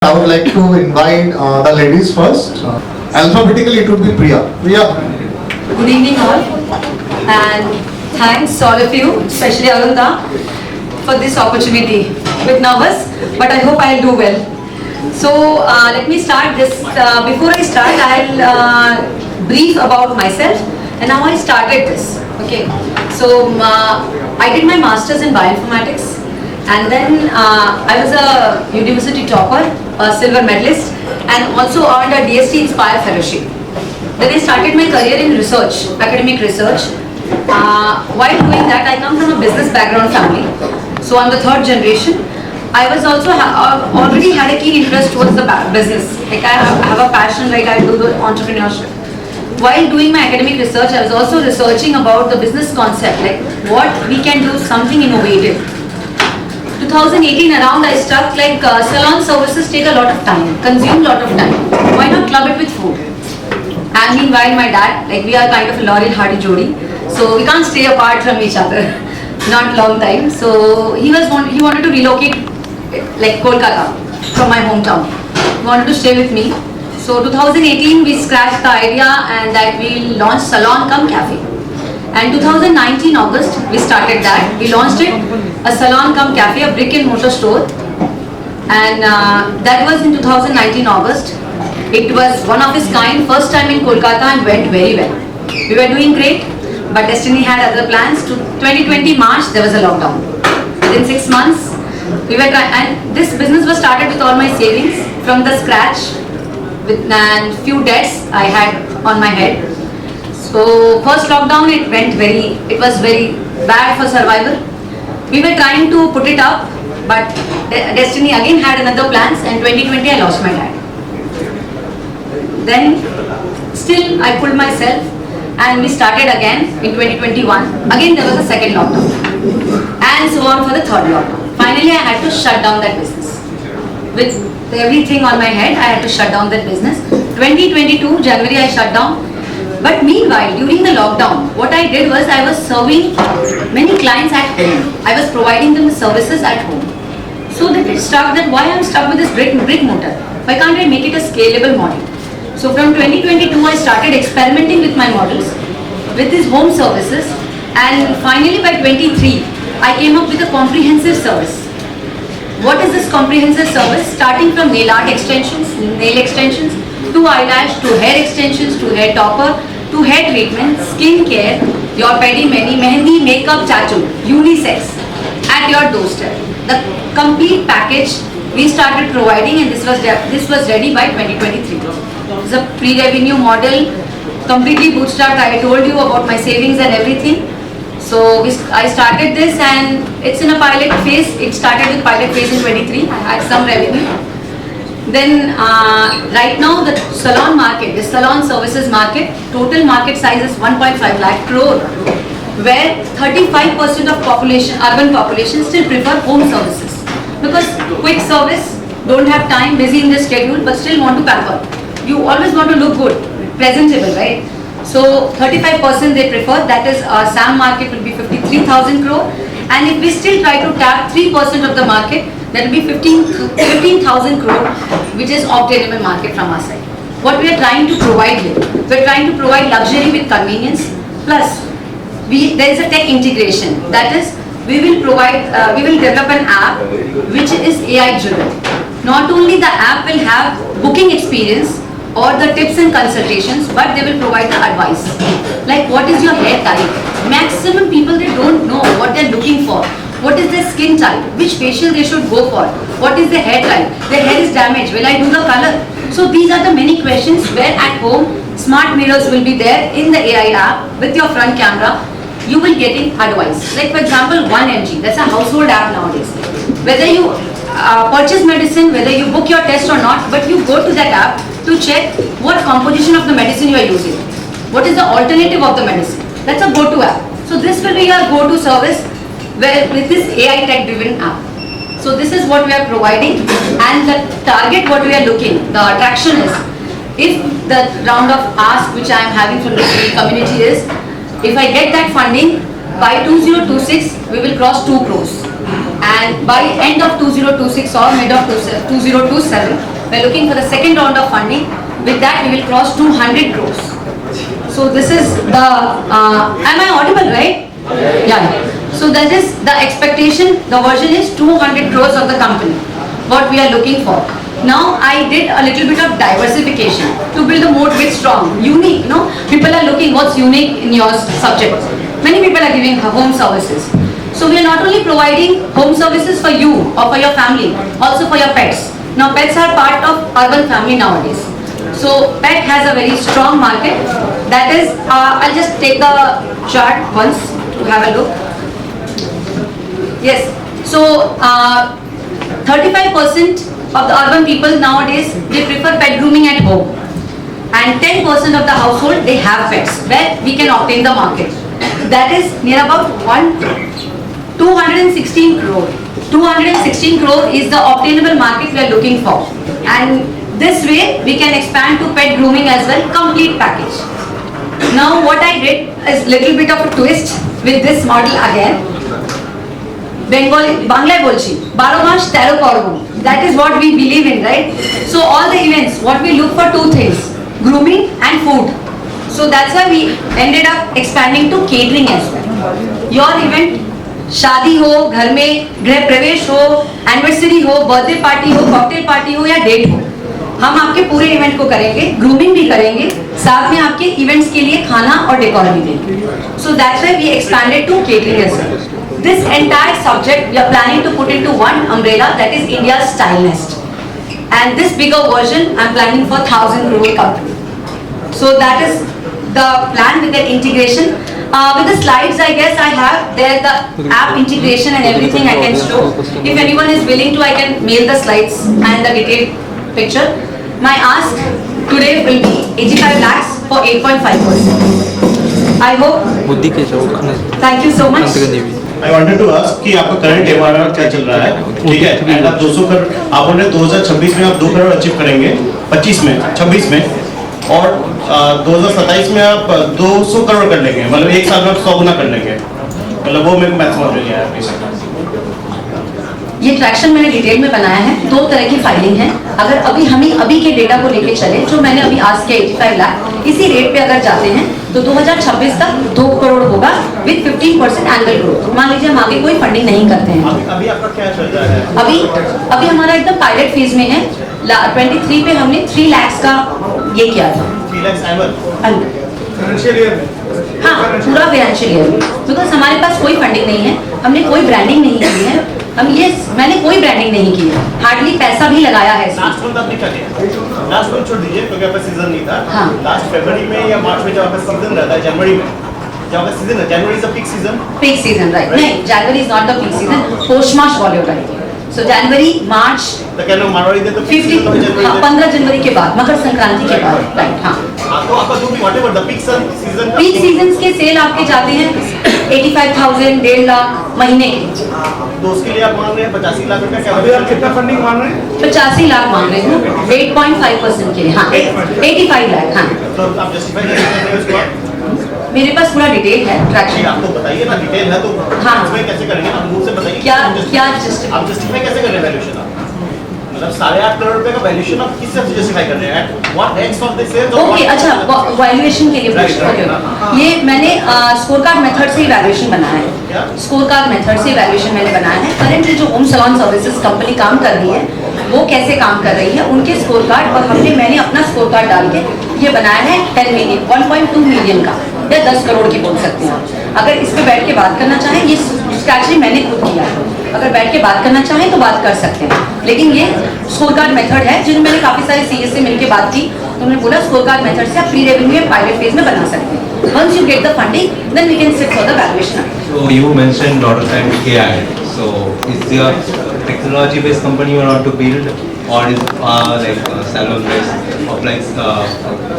I would like to invite the ladies first. Alphabetically, it would be Priya. Priya. Good evening all, and thanks all of you, especially Arunda, for this opportunity. A bit nervous, but I hope I'll do well. So let me start this. Before I start, I'll brief about myself and how I started this. Okay. So I did my masters in bioinformatics, and then I was a university topper, a silver medalist, and also earned a DST Inspire Fellowship. Then I started my career in research, academic research. While doing that, I come from a business background family. So I'm the third generation. I was also already had a keen interest towards the business. Like I have a passion, like I do the entrepreneurship. While doing my academic research, I was also researching about the business concept, like what we can do something innovative. 2018 around, I struck like salon services take a lot of time, consume a lot of time. Why not club it with food? And meanwhile, my dad, like we are kind of a Laurel Hardy jodi, so we can't stay apart from each other, not long time. So he wanted to relocate, like Kolkata, from my hometown. He wanted to stay with me. So 2018, we scratched the idea and that we launched Salon Cum Cafe. And 2019 August, we started that. We launched it, a Salon Cum Cafe, a brick and mortar store. And that was in 2019 August. It was one of its kind, first time in Kolkata, and went very well. We were doing great, but destiny had other plans. To 2020 March, there was a lockdown. Within 6 months, we were and this business was started with all my savings from the scratch, and few debts I had on my head. So first lockdown, it was very bad for survival. We were trying to put it up, but destiny again had another plans, and 2020 I lost my dad. Then still I pulled myself and we started again in 2021. Again there was a second lockdown and so on for the third lockdown. Finally I had to shut down that business. With everything on my head, I had to shut down that business. 2022 January I shut down. But meanwhile, during the lockdown, what I did was I was serving many clients at home. I was providing them services at home. So that it struck that why I'm stuck with this brick mortar. Why can't I make it a scalable model? So from 2022, I started experimenting with my models, with these home services, and finally by 23, I came up with a comprehensive service. What is this comprehensive service? Starting from nail art extensions, nail extensions, to eyelash, to hair extensions, to hair topper, to hair treatment, skin care, your pedi, mani, mehendi, makeup, tattoo, unisex, at your doorstep. The complete package we started providing, and this was ready by 2023. It's a pre-revenue model, completely bootstrapped. I told you about my savings and everything. So I started this, and it's in a pilot phase. It started with pilot phase in 23. I had some revenue. Then right now the salon market, the salon services market, total market size is 1.5 lakh crore, where 35% of population, urban population, still prefer home services because quick service, don't have time, busy in their schedule, but still want to pamper. You always want to look good, presentable, right? So 35% they prefer. That is SAM market will be 53,000 crore, and if we still try to tap 3% of the market, that will be 15,000 crore, which is obtainable market from our side. What we are trying to provide here, we are trying to provide luxury with convenience. Plus, there is a tech integration. That is, we will develop an app which is AI driven. Not only the app will have booking experience or the tips and consultations, but they will provide the advice. Like what is your hair type? Maximum people, they don't know what they are looking for. What is their skin type? Which facial they should go for? What is their hair type? Their hair is damaged. Will I do the color? So these are the many questions where at home, smart mirrors will be there in the AI app with your front camera. You will getting advice. Like for example, 1mg. That's a household app nowadays. Whether you purchase medicine, whether you book your test or not, but you go to that app to check what composition of the medicine you are using. What is the alternative of the medicine? That's a go-to app. So this will be your go-to service with this AI tech-driven app. So this is what we are providing, and the target what we are looking, the attraction is, if the round of ask which I am having from the community is, if I get that funding, by 2026 we will cross 2 crores. And by end of 2026 or mid of 2027, we're looking for the second round of funding. With that, we will cross 200 crores. So this is the, am I audible, right? Yeah. So that is the expectation, the version is 200 crores of the company, what we are looking for. Now I did a little bit of diversification to build the moat bit strong, unique, people are looking what's unique in your subject. Many people are giving home services. So we are not only providing home services for you or for your family, also for your pets. Now pets are part of urban family nowadays. So pet has a very strong market. That is, I'll just take the chart once to have a look. Yes, so 35% of the urban people nowadays, they prefer pet grooming at home. And 10% of the household, they have pets, where we can obtain the market. That is near about 216 crore. 216 crore is the obtainable market we are looking for. And this way, we can expand to pet grooming as well, complete package. Now what I did is little bit of a twist with this model again. Bengali, Bangla bolchi, 12 মাস 13 পার্বণ. That is what we believe in, right? So all the events, what we look for two things, grooming and food. So that's why we ended up expanding to catering as well. Your event, शादी हो, घर में गृह प्रवेश हो, anniversary हो, birthday party हो, cocktail party हो या डेट हो, हम आपके पूरे इवेंट को करेंगे, ग्रूमिंग भी करेंगे, साथ में आपके इवेंट्स के लिए खाना और डेकोर भी देंगे. So that's why we expanded to catering as well. This entire subject we are planning to put into one umbrella, that is India's Style Nest. And this bigger version I'm planning for 1,000 crore company. So that is the plan with the integration. With the slides, I guess I have there the app integration and everything I can show. If anyone is willing to, I can mail the slides and the detailed picture. My ask today will be 85 lakhs for 8.5%. I hope. Thank you so much. I wanted to ask कि आपका current MRR क्या चल रहा है, ठीक है? And आप 200 करोड़, आपने 2026 में आप 2 करोड़ अचीव करेंगे, 25 में, 26 में, और 2027 में आप 200 करोड़ कर लेंगे, मतलब एक साल में आप 100 गुना कर लेंगे, मतलब वो मेरे को मैथ समझ में नहीं आया. ये ट्रैक्शन मैंने डिटेल में बनाया है, 2 तरह की फाइलिंग है. अगर अभी के डेटा को लेके चले, जो मैंने अभी आज के 85 लाख, इसी रेट पे अगर जाते हैं तो 2026 तक 2 करोड़ होगा विद 15% एनुअल ग्रोथ. मान लीजिए हम आगे कोई फंडिंग नहीं करते हैं. अभी आपका क्या चल रहा है? अभी हमारा एकदम पायलट फेज में है. 23 पे हमने 3 लाख का ये किया था. 3 लाख एनुअल. हाँ, पूरा फाइनेंशियल ईयर में. बिकॉज हमारे पास कोई फंडिंग नहीं है, हमने कोई ब्रांडिंग नहीं की है. मैंने कोई ब्रांडिंग नहीं की है, हार्डली पैसा भी लगाया है. लास्ट मंथ आपने क्या किया? लास्ट मंथ छोड़ दीजिए क्योंकि आपका सीजन नहीं था. हाँ. लास्ट फरवरी में या मार्च में जब आपका सीजन रहता है, जनवरी में जब आपका सीजन है, January is the peak season. Peak season, right? नहीं, January is not the peak season, post March volume करेंगे. सो जनवरी मार्च तो क्या लोग मारवाड़ी दे तो 15 जनवरी के बाद, मकर संक्रांति के बाद, राइट? हाँ, आपको आपका जो भी whatever the peak season, peak season के सेल आपके जाते हैं 85,000, 1.5 लाख महीने के. तो उसके लिए आप मांग रहे हैं 85 लाख रुपए. क्या अभी आप कितना फंडिंग मांग रहे हैं? 85 लाख मांग रहे हूँ 8.5% के लिए. हाँ, 85 लाख. हाँ, तो आप जस्टिफाई कर सकते हैं उसको? मेरे पास पूरा डिटेल है ट्रैक्शन. आपको बताइए ना, डिटेल है तो हाँ. इसमें कैसे करेंगे? आप मुझसे बताइए क्या आप justify- जस्टिफाई कैसे कर रहे हैं वैल्यूएशन? मतलब 8.5 करोड़ रुपए का वैल्यूएशन आप किस तरह से जस्टिफाई कर रहे हैं? What x of this sales? Okay, अच्छा, वैल्यूएशन के लिए पूछ रहे हो. ये मैंने स्कोर कार्ड मेथड से वैल्यूएशन बनाया है. स्कोर कार्ड मेथड से वैल्यूएशन मैंने बनाया है. करंटली जो होम सैलून सर्विसेज कंपनी काम कर रही है, वो कैसे काम कर रही है, उनके स्कोर कार्ड, और मैंने अपना स्कोर कार्ड डाल के ये बनाया है 10 मिलियन, 1.2 मिलियन का, या 10 करोड़ की बोल सकते हैं. अगर इस पे बैठ के बात करना चाहें, ये एक्चुअली मैंने खुद किया है. अगर बैठ के बात करना चाहें तो बात कर सकते हैं, लेकिन ये स्कोर कार्ड मेथड है, जिन्हें मैंने काफी सारे सीएस से मिलकर बात की, तो उन्होंने बोला स्कोर कार्ड मेथड से आप प्री रेवेन्यू पायलट फेज में बना सकते हैं. Once you get the funding, then we can sit for the valuation. So you mentioned lot of time AI. So is there a technology-based company you want to build, or is like salon-based offline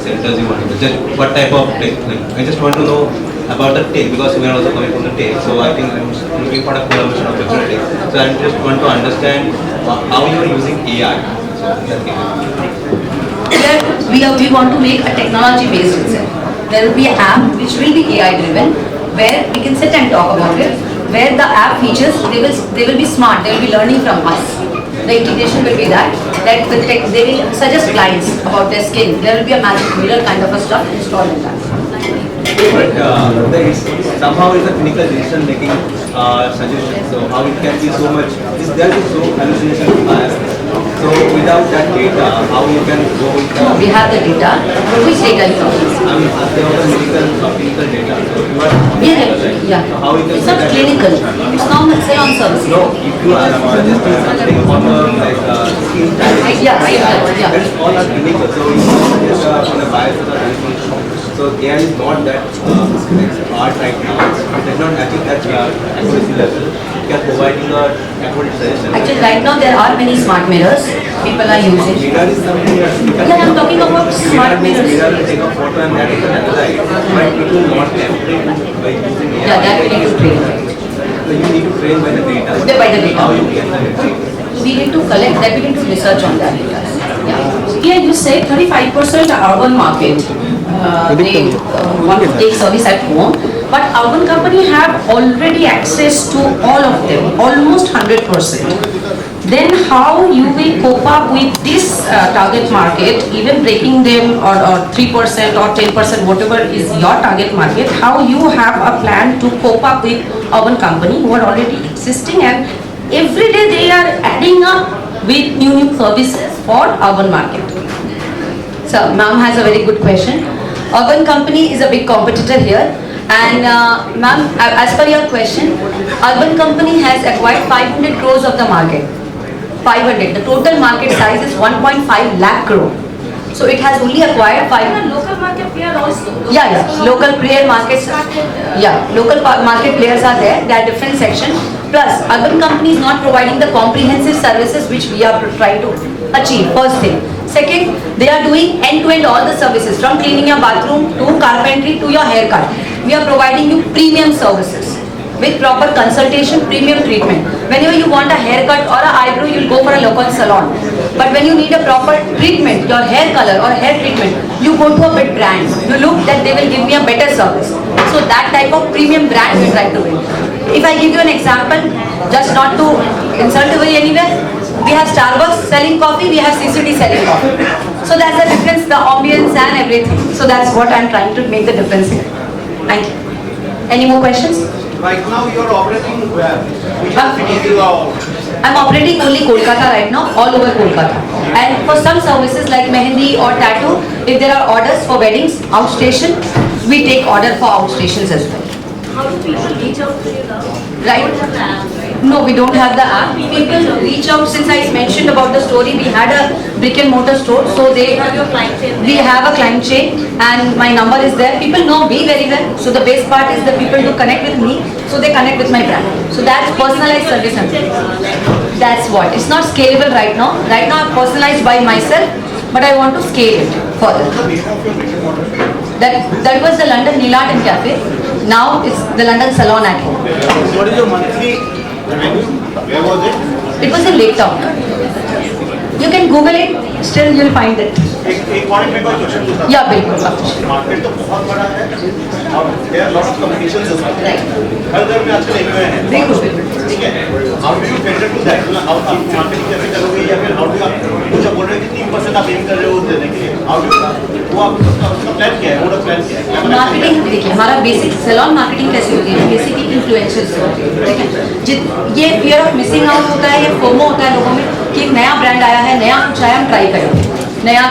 centers you want to build? Just what type of tech? Like, I just want to know about the tech, because we are also coming from the tech. So I think I'm looking for a collaboration opportunity. So I just want to understand how you are using AI. So We want to make a technology based itself. There will be an app which will be AI driven, where we can sit and talk about it, where the app features, they will be smart, they will be learning from us. The integration will be that they will suggest clients about their skin. There will be a magic mirror kind of a stuff installed in that. But there is somehow it's a clinical decision making suggestion. So how it can be so much? There is so hallucination bias. So without that data, how you can go with No, we have the data. Which data you talking about? I mean, there was a clinical data. So you are Yeah. So how you can It's say not that? clinical. It's normal salon service. No, if you are suggesting something on the like skin type, Yeah. that's all are clinical. So it's on the bias or hallucination. So there is not that art right now. It does not achieve that accuracy level. It can provide you the accurate suggestion. Actually, right now there are many smart mirrors people are using. Mirror is something that you can Yeah, I'm talking about smart mirror mirrors. will take a photo and that is analyze. But it will not template by using AI. Yeah, that we need to train. So you need to train by the data. By the data. How you get the data. We need to collect that. We need to research on that data. Yeah. Here you say 35% urban market. They want to take service at home, but urban company have already access to all of them, almost 100%. Then how you will cope up with this target market, even breaking them or 3% or 10%, whatever is your target market, how you have a plan to cope up with urban company who are already existing and every day they are adding up with new services for urban market. So, ma'am has a very good question. Urban company is a big competitor here. And ma'am, as per your question, urban company has acquired 500 crores of the market. 500. The total market size is 1.5 lakh crore. So it has only acquired 500. Local market player also. Yeah. Local player markets. Yeah, local market players are there. They are different sections. Plus, urban company is not providing the comprehensive services which we are trying to achieve. First thing. Second, they are doing end-to-end all the services from cleaning your bathroom to carpentry to your haircut. We are providing you premium services with proper consultation, premium treatment. Whenever you want a haircut or an eyebrow, you will go for a local salon. But when you need a proper treatment, your hair color or hair treatment, you go to a big brand. You look that they will give me a better service. So that type of premium brand we try to build. If I give you an example, just not to insult you anywhere, we have Starbucks selling coffee, we have CCD selling coffee. So that's the difference, the ambience and everything. So that's what I'm trying to make the difference here. Thank you. Any more questions? Right now you are operating where? Which Uh, cities you are? I'm operating only Kolkata right now, all over Kolkata. And for some services like mehendi or tattoo, if there are orders for weddings, outstation, we take order for outstations as well. How do people reach out to you now? Right? You don't have the app, right? No, we don't have the app. People reach out, since I mentioned about the story, we had a brick and mortar store, so they You have your client chain we there. have a client chain and my number is there. People know me very well. So the best part is the people who connect with me, so they connect with my brand. So that's personalized service. That's what. It's not scalable right now. Right now I'm personalized by myself, but I want to scale it further. That was the London Nail Art and Cafe. Now it's the London Salon at Home. What is your monthly revenue? Where was it? It was in Lake Town. You can Google it, still you'll find it. एक point में कोई question पूछा Yeah, बिल्कुल. Market तो बहुत बड़ा है और there are lot of competitions is हर घर में आजकल एमवे है बिल्कुल. ठीक है how do you cater to that how आप मार्केटिंग कैसे करोगे या फिर हाउ डू आप कुछ बोल रहे हैं कि 3% आप एम कर रहे हो देने के लिए हाउ डू वो आप उसका प्लान क्या है मोड ऑफ प्लान क्या है क्या बनाना है? मार्केटिंग देखिए हमारा बेसिक सैलून मार्केटिंग कैसे होती है बेसिकली इन्फ्लुएंसर्स से होती है ठीक है ये फियर ऑफ मिसिंग आउट होता है ये फोमो होता है लोगों में कि एक नया ब्रांड आया है नया कुछ आया हम ट्राई करें नया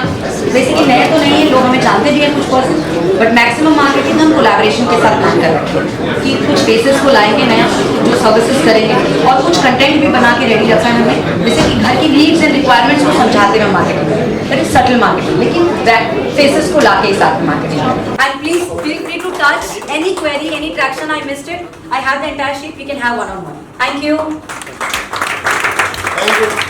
बेसिकली नया तो नहीं है लोग हमें जानते भी हैं कुछ पर्सन बट मैक्सिमम मार्केटिंग हम कोलैबोरेशन के साथ प्लान कर रहे हैं कि कुछ फेसेस को लाएंगे नया जो सर्विसेज करेंगे और कुछ कंटेंट भी बना के रेडी रखा है हमने जैसे कि घर की नीड्स एंड रिक्वायरमेंट्स को समझाते हुए marketing that is subtle marketing लेकिन फेसेस को लाके साथ marketing and please feel free to touch any query, any traction I missed it. I have the entire sheet. We can have one-on-one. Thank you. Thank you.